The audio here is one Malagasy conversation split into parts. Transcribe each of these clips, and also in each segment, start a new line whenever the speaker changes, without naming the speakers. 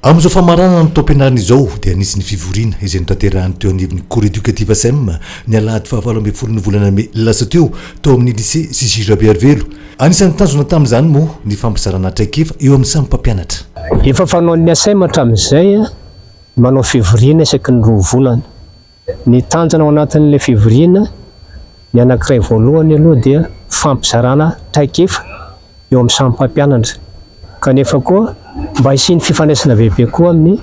Amin'izao famaranana ny taom-pianarana izao dia anisy ny Fivoriana izay notanterahina teo anivon'ny COURS EDUCATIF ACEEM ny Alahady 17 volana May lasa teo tao amin'ny Lycée J.J Rabearivelo. Anisan'ny tanjona tamin'izany moa Nifampizara traikefa eo amin'ny samy mpampianatra.
Efa fanaon'ny ACEEM hatramin'izay manao Fivoriana isaky ny 2 volana. Ny tanjona ao anatin'ilay Fivoriana ny anankiray voalohany aloha dia fifampizarana traikefa eo amin'ny samy mpampianatra. Kanefa koa mba hisy fifandraisana bebe koa amin'ny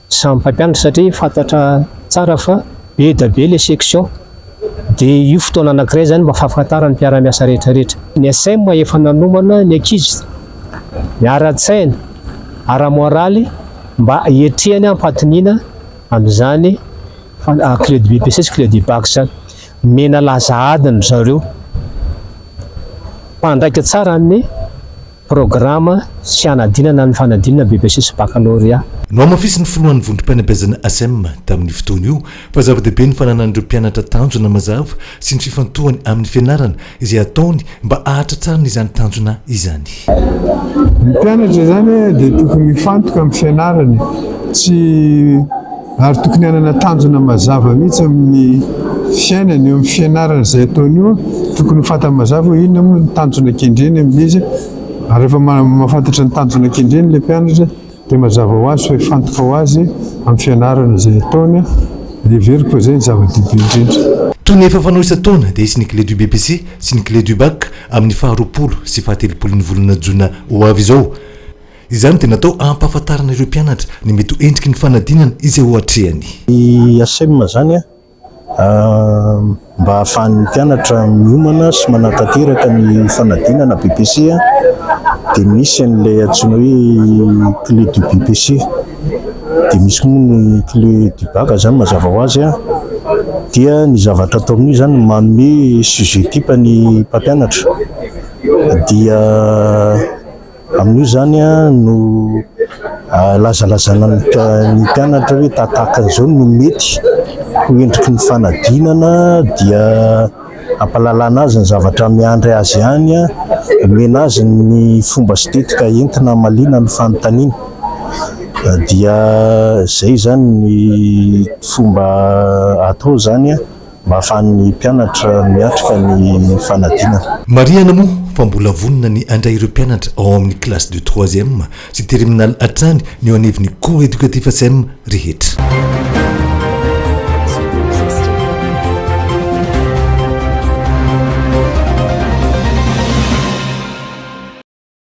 samy mpampianatra satria fantatra tsara fa be da be le section dia io fotoana anankiray zany mba fahafantarana ny mpiara-miasa rehetrarehetra. Ny ACEEM efa nanomana ny ankizy miara-tsaina ara-moraly mba hiatrehany hampahafantarana amin'izany Clé du BEPC sy Clé du BACC zany. Mena laza adiny zareo mpandraika tsara amin'ny programma sy fanadinana amin'ny fanadinana BEPC sy baccalauréat.
Nohamafisin'ny filohan'ny Vondrom-panabeazana ACEEM tamin'ny fotoana io mazava-dehibe ny fananan'ireo mpianatra tanjona mazava sy ny fifantohany amin'ny fianarana izay ataony mba ahatratrarina izany tanjona izany.
Ny mpianatra zany dia tokony mifantoka amin'ny fianarany, tsy ary tokony hanana tanjona mazava mihitsy amin'ny fiainany eo amin'ny fianarana izay ataony io. Tokony fantatra mazava inona moa ny tanjona kendreny amin'izy. Ary rehefa mahafantatra ny tanjona kendreny ilay mpianatra dia mazava ho azy fa hifantoka ho azy amin'ny fianarana izay ataony dia everiko izay ny zava-dehibe indrindra.
Toy ny efa fanao isan-taona dia hisy ny Clé du BEPC sy ny Clé du BACC amin'ny 20 sy 23 volana jona ho avy izao. Izany dia natao hampahafantarana ireo mpianatra ny mety ho endriky ny fanadinana izay ho hatrehany.
Ny ACEEM zany mba ahafahan'ny mpianatra miomana sy manatanteraka ny fanadinana BEPC dia misy an'ilay antsoina hoe Clé du BEPC dia misy moa ny Clé du BACC zany mazava ho azy dia ny zavatra atao amin'io zany manome sujet ny mpampianatra dia amin'io zany no lazalazana ny mpianatra hoe tahaka an'izao no mety ho endriky ny fanadinana dia ampalalana azy ny zavatra miandry azy ihany omena azy ny fomba estetika entina malina ny fanontaniana dia zay zany ny fomba atao zany mba ahafahan'ny mpianatra miatrika ny fanadinana.
Mariana moa fa mbola vonona ny andray ireo mpianatra ao amin'ny classe de 3e sy terminal hatrany ny eo anivon'ny COURS EDUCATIF ACEEM rehetra.